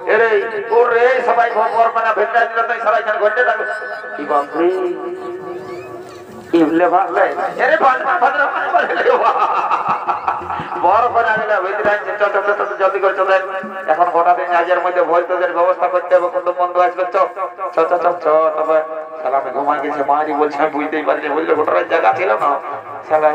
এরে ওরে সবাই ঘর মানে ভেটটা দিল তাই সবাই এখানে ঘন্টে থাকো কি বাপরে ইবলে ভাবলে এরে বান্দা ভাদ্র বলে বড় করে আগলে ভিতরাই চট চট জলদি করে চলে এখন গোটা দিন আজের মধ্যে ভোজের ব্যবস্থা করতে হবে কোন বন্ধ আসবে চট চট চট চট তবে সালামে ঘুমাই গেছে মারি বলছে আমি বুঝতেই পারি না বললে গোটার জায়গা ছিল না সালা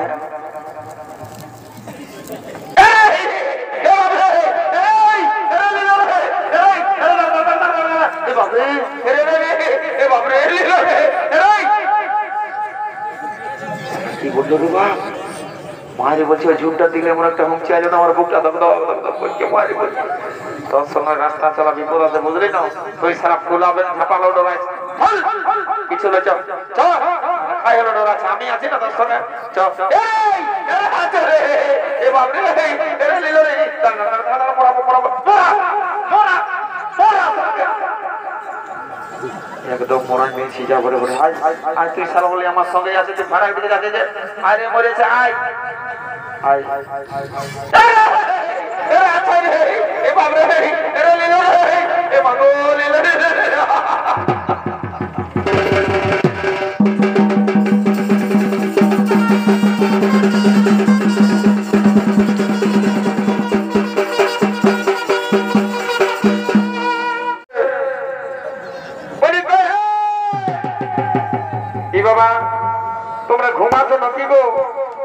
কি বললো রুমা মায়ের বলছে ওই ঝুমটা দিলে এমন একটা হুমকি আছে না আমার বুকটা দম দম করছে মায়ের বলছে তোর সঙ্গে রাস্তা চলা বিপদ আছে বুঝলি না তুই সারা ফুলাবে ঝাপালো ডোরাইছে কিছু হলো চল চল খাই হলো ডোরাচ্ছে আমি আছি না তোর সঙ্গে চল এ বাবরে এরে লিলো রে পড়াবো পড়াবো একদম মরাই মিলছি যা বলে বলে আয় তুই সালা বলে আমার সঙ্গে আছে তুই ভাড়া দিতে যাচ্ছে যে আরে মরেছে আয় আয় এ বাবরে এরে লিলো রে এ মাগো লিলো রে বাবা তোমরা ঘুমাছো নাকি গো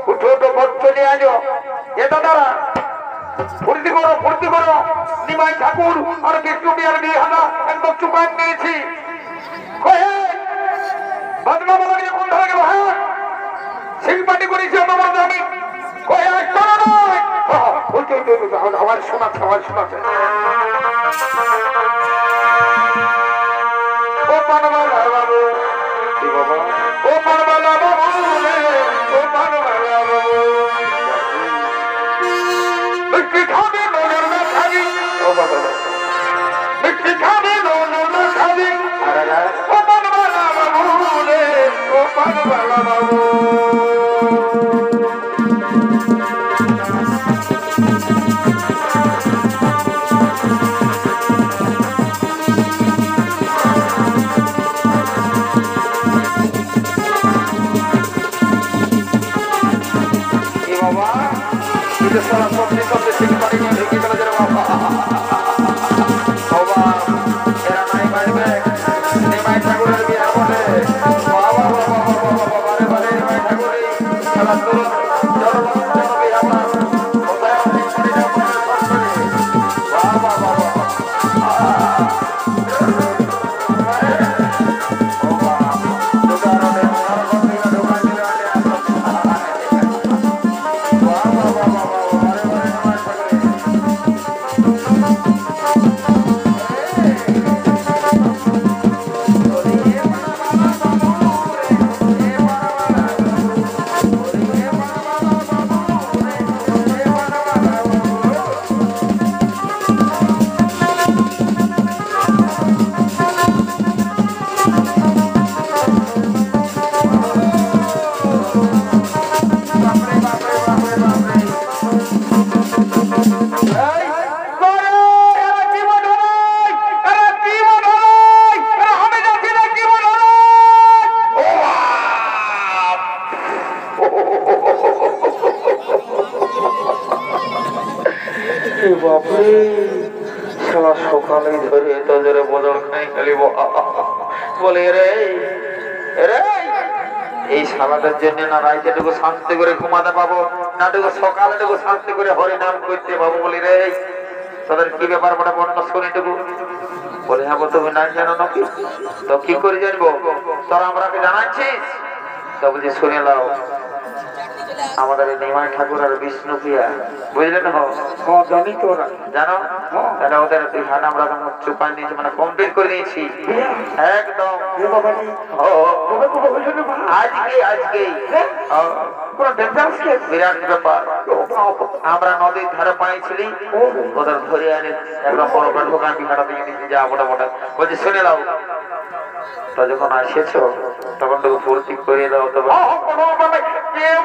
উঠো তো চলে আজো এ দাদারা ফুর্তি করো নিমাই ঠাকুর আর বিষ্ণু বিয়ার নিয়ে হানা একদম চুপান নিয়েছি বদমা বাবা নিয়ে কোন ধরে গেল হ্যাঁ শিল্পাটি করেছি আমার আমি আমার শোনাচ্ছে ও পানবালা বাবু ও পানবালা বাবু ও পানবালা বাবু মিষ্টি খাবি নজর না খাবি ও বাবা মিষ্টি খাবি নজর না খাবি ও পানবালা বাবু ও পানবালা বাবু সকালে ধরে তোদের বদল খাই খেলিব বলে রে রে এই সালাদের জন্য না রাইতেটুকু শান্তি করে ঘুমাতে পাবো না সকালেটুকু শান্তি করে হরিনাম করতে পাবো বলি রে তোদের কি ব্যাপার বলে বন্য শুনিটুকু বলে হ্যাঁ তুমি না জানো নাকি তো কি করে জানবো তোরা আমরাকে জানাচ্ছিস তো বলছি শুনে নাও আমাদের নিমাই ঠাকুর আর বিষ্ণু প্রিয়া বুঝলেন জানি তো জানো তাহলে ওদের বিহান আমরা চুপাই নিয়েছি মানে কমপ্লিট করে নিয়েছি একদম আজকে বিরাট ব্যাপার আমরা নদীর ধারে পাইছিলি ওদের ধরে আনি একদম বড় ঢোকান বিহাটা দিয়ে নিয়েছি যা মোটা মোটা বলছি শুনে নাও তো যখন আসেছ তখন তো ফুর্তি করে দাও তবে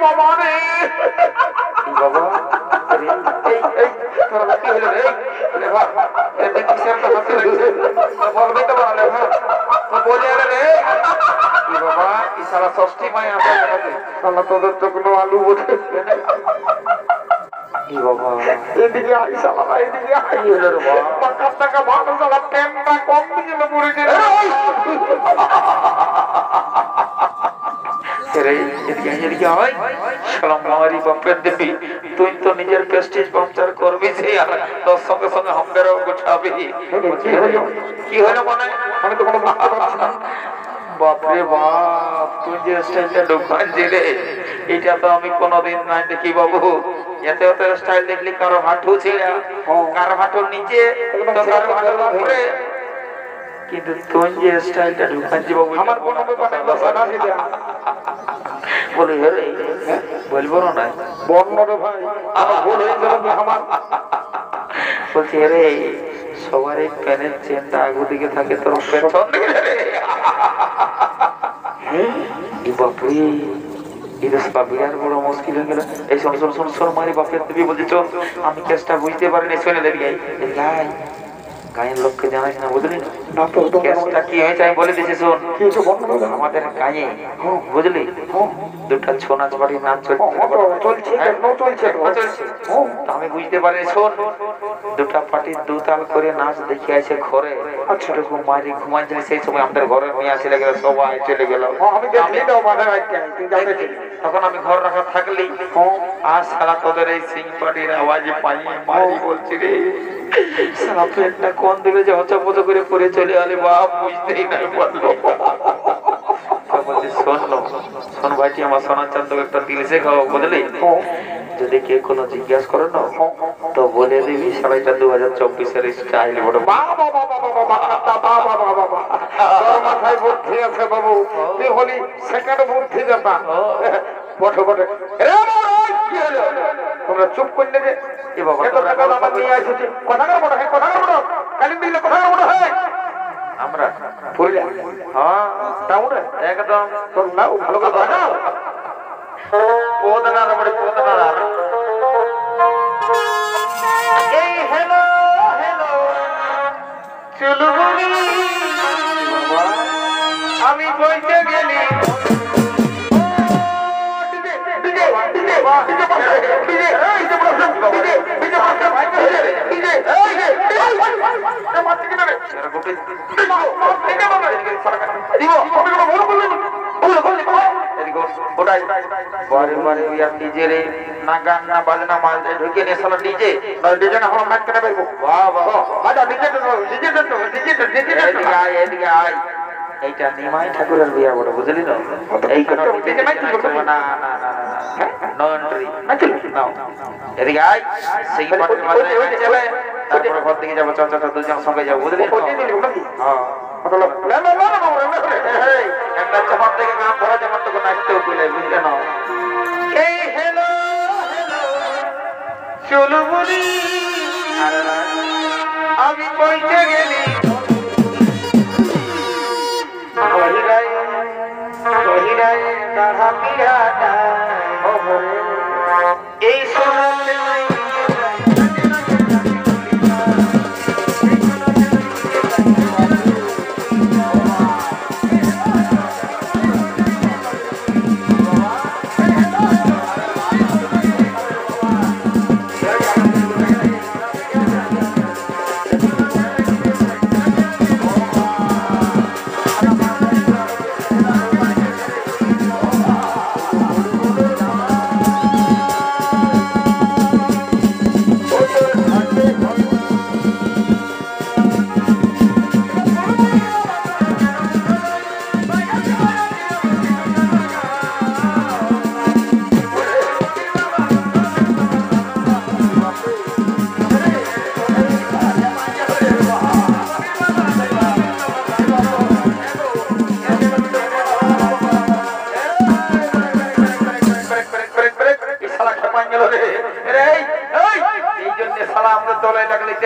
বাবা এই এই তোরা কি হলো রে লেভার এ দেখি স্যার তো হাসি লাগছে বলবি তো বলা লেভার তো বলে রে কি বাবা কি সারা ষষ্ঠী মাই আসে নাকি আল্লাহ তোদের তো কোনো আলু বোঝে কি বাবা এদিকে আই সালা এদিকে আই হলো রে বাবা টাকা টাকা ভালো সালা পেনটা কম দিছিল পুরো যে এদিকে হয় সালাম আমারই বাপের দেবী তুই তো নিজের প্রেস্টিজ পাঞ্চার করবি যে আর তোর সঙ্গে সঙ্গে হামদেরও গোছাবি কি হলো মনে আমি তো কোনো বুঝতে পারছি না বাপরে বাপ তুই যে স্টাইলটা ঢুকান দিলে এটা তো আমি কোনোদিন নাই দেখি বাবু এত এত স্টাইল দেখলি কারো হাঁটু ছিঁড়া কারো হাঁটুর নিচে তো কারো হাঁটুর উপরে কিন্তু তুই যে স্টাইলটা ঢুকাচ্ছি বাবু আমার কোনো ব্যাপার না বলি হে বলবো না বর্ণরে ভাই ভুল হয়ে যাবে আমার বলছি রে সবার এই প্যানের চেনটা আগু দিকে থাকে তোর পেছন দিকে রে বাপরে এটা বিরাট বড় মুশকিল হয়ে গেল এই শোন শোন শোন শোন মারি বাপের দেবী বলছি চল আমি কেসটা বুঝতে পারিনি শুনে দেবি গাই গায়ের লোককে জানাস না বুঝলি কেসটা কি হয়েছে আমি বলে দিচ্ছি শোন আমাদের গায়ে বুঝলি দুটা ছৌ নাচ বাড়ির নাচ চলছে আমি বুঝতে পারি শোন দুটা পার্টির দুতাল করে নাচ দেখে আসে ঘরে এরকম মারি ঘুমাইছিল সেই সময় আমাদের ঘরের মেয়ে চলে গেল সবাই চলে গেল তখন আমি ঘর রাখা থাকলি আর সারা তোদের এই সিং পার্টির আওয়াজে পাইয়ে মারি বলছি রে সারা প্লেনটা কোন দিকে যে হচপচ করে পড়ে চলে আলে বাপ বুঝতেই নাই পারলো বলছি শোনলো শোন ভাইটি আমার সোনার চাঁদ একটা দিল শেখাও বুঝলি যদি কে কোনো জিজ্ঞাসা করে না তো বলে দিবি সবাইটা 2024-এর স্টাইল বড় মাথায় বুদ্ধি আছে বাবু তুই হলি সেকেন্ড বুদ্ধি যেটা বটে বটে তোমরা চুপ করলে যে এ বাবা আমার নিয়ে আসছি কথা বড় হয় কথা বড় কালিম দিলে কথা বড় হয় আমরা পুরুলিয়া হ্যাঁ টাউনে একদম তোর নাও ভালো করে বানাও পোদনার বড় পোদনার এই হ্যালো হ্যালো চুলবুড়ি আমি বইতে গেলি নিজের না গান না বাজনা মাল ঢুকে নিয়ে সালা ডিজে ডিজে না হলো ম্যাচ করে বেরবো বাহ বাহ ডিজে এদিকে আয় এইটা নিমাই ঠাকুরের বিয়া বড় বুঝলি না এই না না না নো এন্ট্রি নাও এদিকে আয় সেই পাটের মাঝে চলে তারপর ঘর থেকে যাবো চাচা দুজন সঙ্গে যাবো বুঝলি হ্যাঁ একটা চাপার থেকে গান ধরা যেমন তোকে নাচতেও পেলে বুঝলে না এই হ্যালো হ্যালো চলো বলি আমি বইতে গেলি এই সোনাতে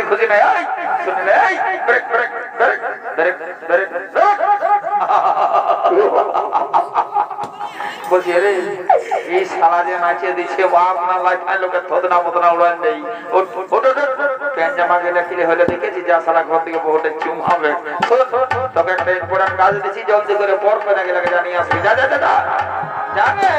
খুঁজে নাই শুনলে বলছি রে এই শালা যে নাচিয়ে দিচ্ছে বাপ না লাইফাই লোকে থদনা মতনা উড়ান দেই প্যান্ট জামা গেলে কিনে হলে দেখেছি যা শালা ঘর থেকে বহুটা চুম হবে তোকে একটা ইম্পর্টেন্ট কাজ দিচ্ছি জলদি করে পর করে গেলে জানিয়ে আসবি যা যা যা জানে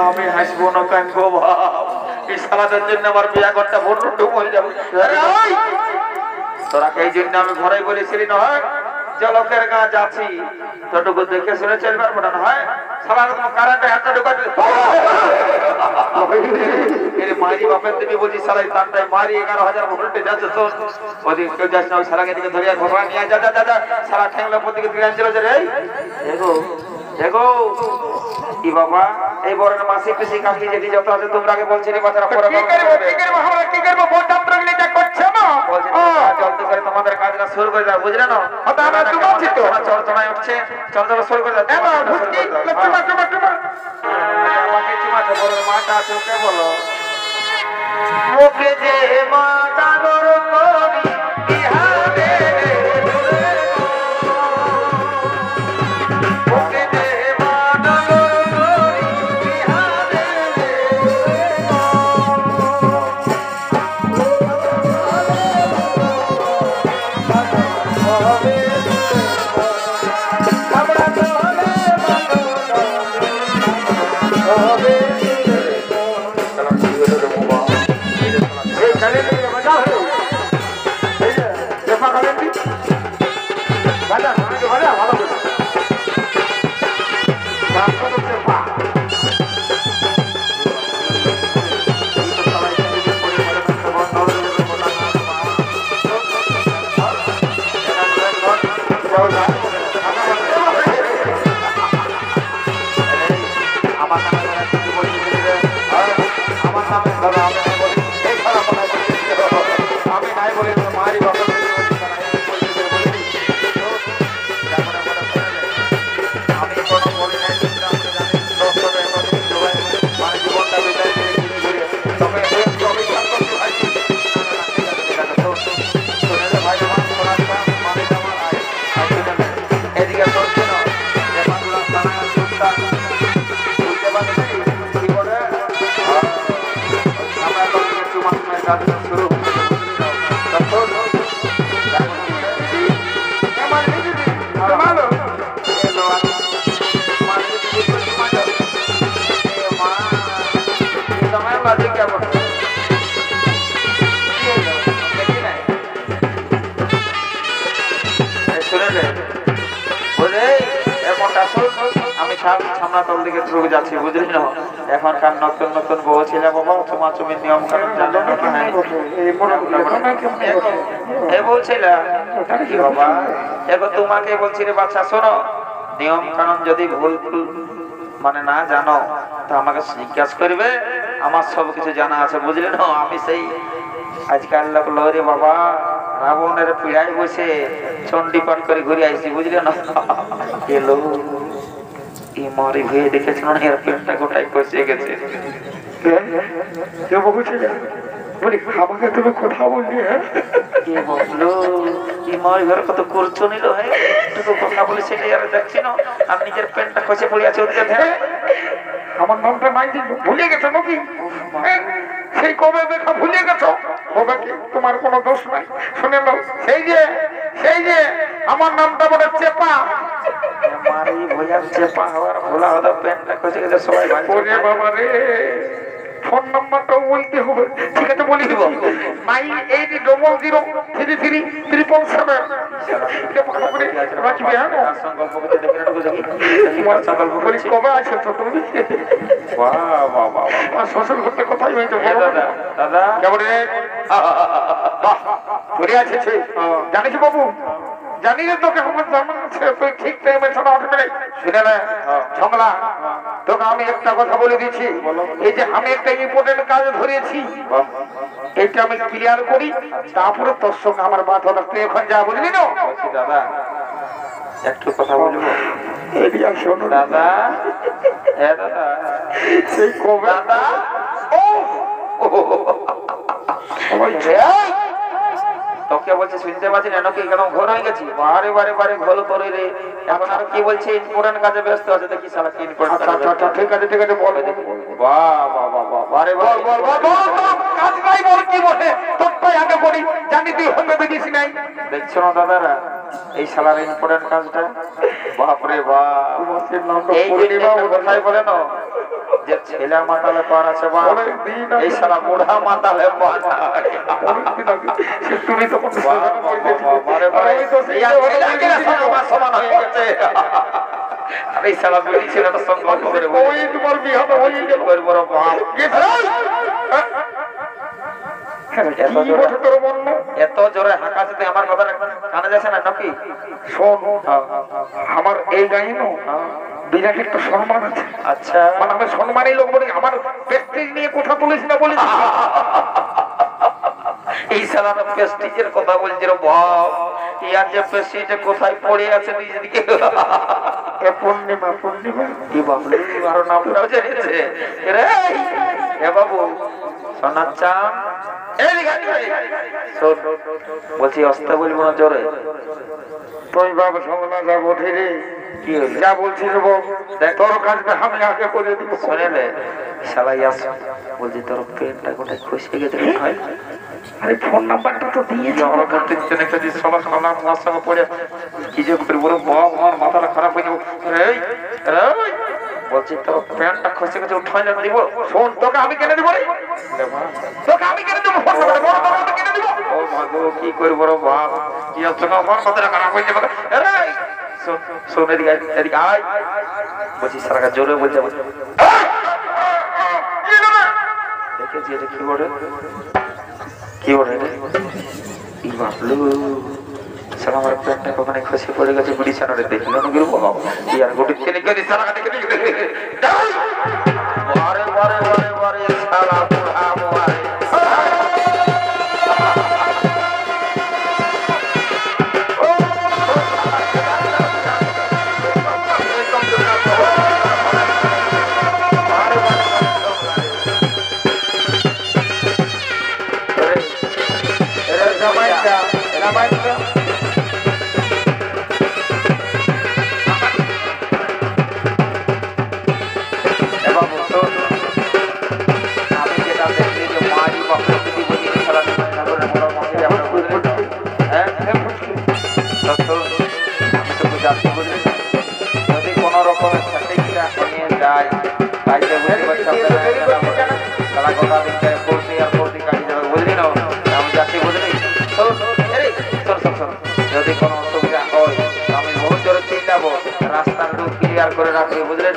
আমি হাসবো না কানবো বাপ এই শালাটার জন্য আমার বিয়া ঘরটা ভোট হয়ে যাবে তোরা এই জন্য আমি ঘরে বলেছিলি না হয় যে লোকের গা যাচ্ছি তোটুকু দেখে শুনে চলবার মনে হয় শালার কারেন্টে হাতটা ঢুকাতে মারি বাপের দেবী বলছি শালাই তারটাই মারি 11,000 ভোল্টে যাচ্ছে তো ওদিক কেউ যাচ্ছে না ওই শালাকে দিকে ধরিয়া ঘোরা নিয়ে যা যা যা শালা ঠেংলা প্রতিকে দিকে আনছিল যে রে দেখো দেখো কি বাবা এই বড় মাসি পিসি কাকি যেটি যত আছে তোমরা আগে বলছিলে কথাটা পরে কি করব আমরা কি করব ভোট যন্ত্র নিয়ে যা করছে না বলছে জলদি করে তোমাদের কাজটা শুরু করে দাও বুঝলে না হয়তো আমরা তোমাছি তো চল চড়াই উঠছে চল চল শুরু করে দাও এবার ভুটি টুমা আমাকে চুমা তো বড় মাটা আছে ওকে বলো ওকে যে মাটা গর করি ইহাবে শুনে নে বুঝলি এমনটা শোন আমি সামনা তল দিকে ঢুকে যাচ্ছি বুঝলি না এখনকার নতুন নতুন বউ ছিল বাবা চুমাচুমির নিয়ম কানুন জানো নাকি নাই এ বলছিল কি বাবা এখন তোমাকে বলছি রে বাচ্চা শোনো নিয়ম কানুন যদি ভুল মানে না জানো তো আমাকে জিজ্ঞাসা করবে আমার সব কিছু জানা আছে বুঝলি না আমি সেই আজকাল লোক লরে বাবা রাবণের পিড়াই বসে চন্ডী পাঠ করে ঘুরে আসছি বুঝলি না এলো এই মারি হয়ে দেখেছিল না এর পেটটা গোটাই বসে গেছে বলি আমাকে তুমি কথা বললি কে বললো এই মারি ঘরে কত করছো নিল হ্যাঁ একটু কথা বলে সেটাই আর দেখছি না আর নিজের পেটটা খসে পড়ে আছে ওদিকে আমার নামটা নাই ভুলে গেছো নাকি সেই কবে দেখা ভুলে গেছো কবে কি তোমার কোনো দোষ নাই শুনে নাও সেই যে আমার নামটা বলে চেপা মারি ভয়ার চেপা হওয়ার ভোলা হলো পেটটা খসে গেছে সবাই ওরে বাবা রে ফোন নাম্বারটাও বলতে হবে ঠিক আছে বলি দিব 98003337 এটা ভালো করে রাখবে হ্যাঁ সংকল্প করতে দেখে না দেখি তোমার সংকল্প বলি কবে আসছো তো তুমি বাহ বাহ বাহ আর শ্বশুর করতে কোথায় হয়েছে দাদা দাদা কেমন রে বাহ ঘুরে আছে জানিস বাবু জানি রে তোকে আমার জানা আছে তুই ঠিক টাইমে শোনা উঠবে শুনে না ঝগড়া তোকে আমি একটা কথা বলে দিচ্ছি এই যে আমি একটা ইম্পর্টেন্ট কাজ ধরেছি এইটা আমি ক্লিয়ার করি তারপরে তোর সঙ্গে আমার বাদ হবে তুই এখন যা বুঝলি না দাদা একটু কথা বলবো এদিকে শোনো দাদা দাদা সেই কবে দাদা তোকে বলছে শুনতে পাচ্ছি না নাকি কেন ঘর হয়ে গেছি বারে বারে বারে ঘোল করে রে এখন আর কি বলছে ইম্পর্টেন্ট কাজে ব্যস্ত আছে দেখি সালা কি ইম্পর্টেন্ট ঠিক আছে বল বাহ বাহ বাহ বাহ বারে বল বল বল কাজ নাই বল কি বলে তোরটাই আগে করি জানি তুই হবে বেশি নাই দেখছো না দাদারা এই শালার ইম্পর্টেন্ট কাজটা বাপ রে বাপ এই কোথায় বলে না যে ছেলে মাতালে পার আছে বা এই শালা বুড়া মাতালে পার তুমি তো সমান হয়ে গেছে আর এই শালা বুড়ি ছেলেটা সংকল্প করে ওই তোমার বিহার হয়ে গেল বড় বাপ এত জোরে হাঁকাতে আমার কথা কানে যাচ্ছে না নাকি শোন আমার এই গাড়ি বিরাট একটা সম্মান আছে আচ্ছা মানে আমি সম্মানী লোক বলি আমার প্রেস্টিজ নিয়ে কথা তুলিস না বলিস এই সালানা প্রেস্টিজের কথা বলছিল বাপ ইয়ার যে প্রেস্টিজ কোথায় পড়ে আছে নিজেদিকে পূর্ণিমা কি বাবলু আর নামটাও জেনেছে রে এ বাবু সোনার চাঁদ বলছি অস্তে বলবো না জোরে তুই বাবু সমনা যাবো রে কি হলো যা বলছিস তোর কাজটা আমি আগে করে দিব শুনে রে শালাই আস বলছি তোর পেটটা গোটাই খসে গেছে ভাই আরে ফোন নাম্বারটা তো দিয়েছি আমরা করতে দিতে একটা দিন সবার খানা আমার সঙ্গে পড়ে কি যে করি বড় বাপ আমার মাথাটা খারাপ হয়ে যাবো এই বলছি তোর প্যান্টটা খসে গেছে উঠাই না দিব শোন তোকে আমি কিনে দিব রে তোকে আমি কিনে দেবো ফোন নাম্বারটা বড় তোকে আমি কিনে দিব ও মাগো কি করি বড় বাপ কি হচ্ছে না আমার মাথাটা খারাপ হয়ে যাবে এই শোন এদিকে আয় বলছি সারা জোরে বলছে দেখেছি এটা কি বলে কি বলে ই বাবলু সারা আমার প্যান্টটা কখনো খসে পড়ে গেছে বিছানারে দেখলো না গিরু বাবা ইয়ার গোটি ছেলে গেছে সারা দেখে বারে বারে বারে বারে সালা বুড়া বারে যদি কোন রকমের নিয়ে যায় তাইলে বুঝলি আর কাটি যাবে বুঝলি না আমি যাচ্ছি বুঝলি যদি কোনো অসুবিধা হয় আমি বহুত জোরে চিন্তাবো রাস্তার একটু ক্লিয়ার করে রাখবে বুঝলেন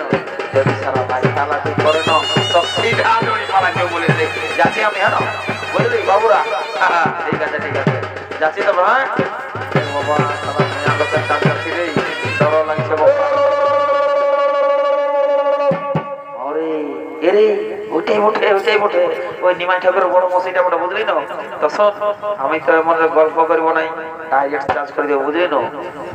যদি সারা ভাই চালাতে করে না তো সিধা দড়ি পালাকে বলে দে যাচ্ছি আমি হ্যাঁ বুঝলি বাবুরা ঠিক আছে যাচ্ছি তো ভাই বাবা সারা মেয়ে লোকের কাজ যাচ্ছি রে ডর লাগছে বাবা আরে এরে উঠে ওই নিমাই ঠাকুরের বড় মশাইটা ওটা বুঝলি না তো শোন আমি তো এমন গল্প করবো নাই ডাইরেক্ট চার্জ করে দেবো বুঝলি না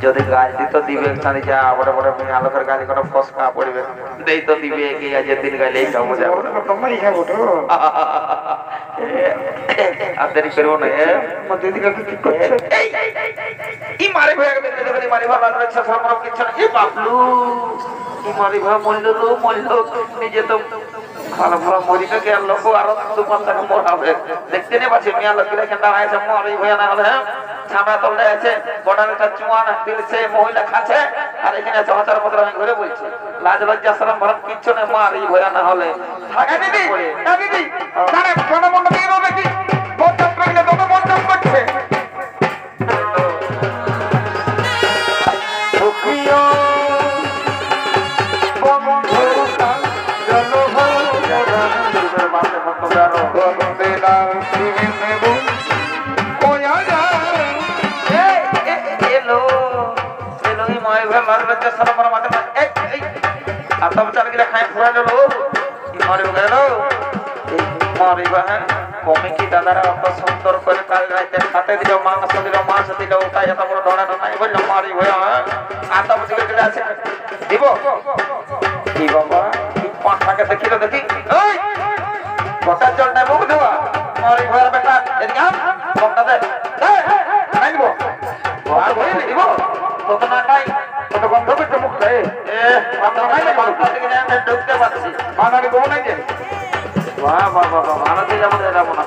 যদি গাছ দিত দিবে চাঁদি যা বড় মেয়ে আলোকের গাছে কোনো ফসকা পড়বে দেই তো দিবে কি আজের দিন গাইলে এই খাবো যাবো তোমারই খাবো তো আর দেরি করবো না দিদিকে কি করছে ই মারি ভাই মারি ভাই লাগলে সামনে কিছু না এ বাবলু ই মারি ভাই মরল নিজে তো ভালো মরি না গেল লোক আর দুপান টাকা মরাবে দেখতে নে পাচ্ছি মিয়া লোক দেখেন না আছে মরি ভাই না হলে ছামড়া তলে আছে বর্ডারটা চুয়ান দিলছে মহিলা খাচ্ছে আর এখানে আছে হাজার পত্র আমি ঘুরে বলছি লাজ লজ্জা শরম ভরম কিচ্ছু না মারি ভাই না হলে দিদি জানে কোন মন দিয়ে রবে কি বহুত লাগলে তোকে মন চাপ করছে দুঃখিও বন্ধুরা চলো হো মাথা মত গারো বন্দে না তুমি নেব কোয়া যা এলো ই মারি ভাই লাজ লজ্জা শরম ভরম মাথা এই আর তবে চাল গিলা খাই ফুরাইলো ই মারি গেল মারি ভাই কমে কি দাদারা অত সুন্দর করে কাল রাইতে খাতে দিল মাংস দিল ওটাই এত বড় ডরা নাই বললো মারি ভাই আটা বসে গেলে আছে দিব কি বাবা পাঁচ টাকা দেখিল দেখি ওই কটা জল নাই মুখ দেওয়া মারি ভাই বেটা এদিকে আম কটা দে নাই দিব আর ভাই দিব কত না নাই কত গন্ধ করছে মুখটা আমরা নাই না বাবা থেকে আমি ঢুকতে পারছি মানালি গো নাই যে বাহ ভারতে যাবো যাবো না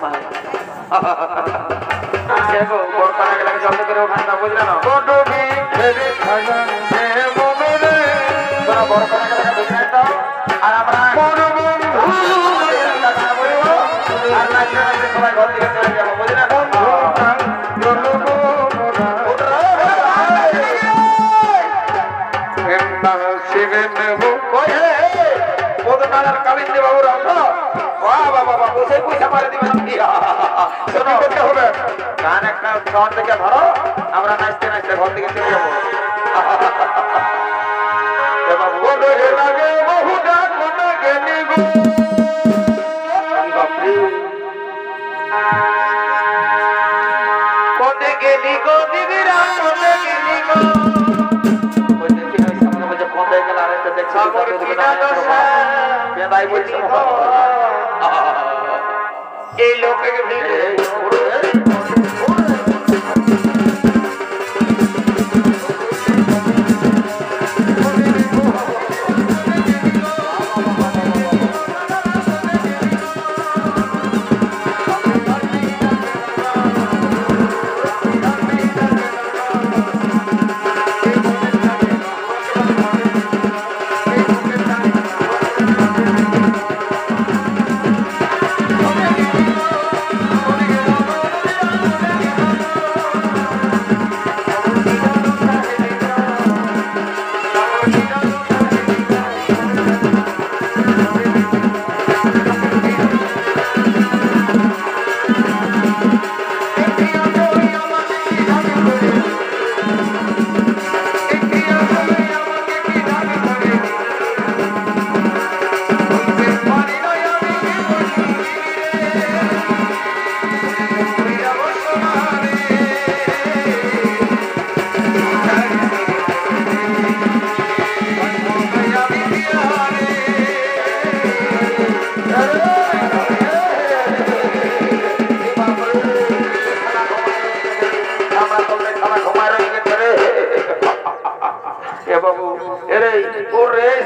দেখো বড় পাড়া গেলে জলদি করে ওখানে না বুঝলে না কোটবি ফেরে খাজান দে মনরে তোরা বড় পাড়া গেলে বুঝলে তো আর আমরা কোন বন্ধু আর নাচতে সবাই ঘর থেকে চলে যাবো বুঝলে না চলো মোরা এন্না শিবে নেব কই হে কত টাকার কাবিন দে বাবু রাখো বাবা বসে পয়সা মারে দিবেন শোনো করতে হবে গান একটা শহর থেকে ধরো আমরা নাচতে ঘর থেকে চলে যাবো বলে লাগে বহুটা কোন গেলি গো বাপরে কোনে গেলি গো দিদিরা কোনে গেলি গো ওই দেখি ওই সামনে বলে কোনে গেল আর এটা দেখছি আমার কিনা দশা বেদাই বলছে এই লোকের ভিড়ে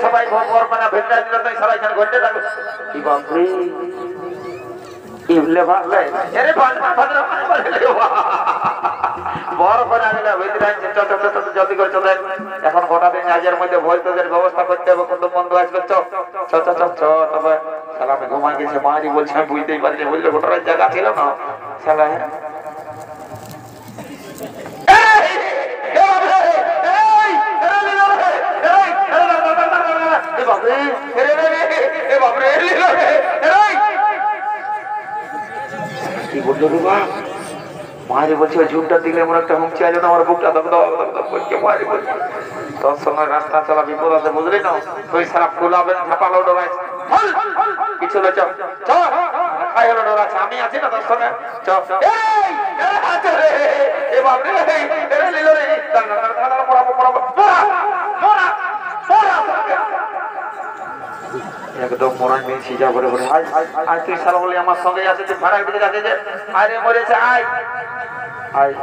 সবাই ঘর মানে ভেটটা দিল তাই সবাই এখানে ঘন্টে থাকো কি বাপরে ইবলে ভাগলে আরে ভাদ্র বড় করে আগে ভেতরে জলদি করে চলে এখন গোটা দিন আজের মধ্যে ভোজের ব্যবস্থা করতে হবে কত বন্ধু আসবে তবে শালা আমি ঘুমাই গেছে মারি বলছে আমি বুঝতেই পারিনি বুঝলে গোটার জায়গা ছিল না শালা মায়ের বলছে ওই ঝুমটা দিলে এমন একটা হুমকি আছে না, আমার বুকটা দম দম দম দম করছে। মায়ের বলছে তোর সঙ্গে রাস্তা চলা বিপদ আছে, বুঝলি না? তুই সারা ফুলাবেন ঝাপালো ডোবাইছ, কিছু না, চল চল খাই হলো ডোরাছে, আমি আছি না তোর সঙ্গে, চল। এই আছে রে, এ বাবরে এরে লিলো রে, দাঁড়া পড়াবো পড়াবো, একদম মরাই মিলছি যা বলে বলে, আয় আয় তুই সারা বলি আমার সঙ্গে আছে, তুই ভাড়ার দিকে যাচ্ছে যে, আয় রে মরেছে, আয় আয়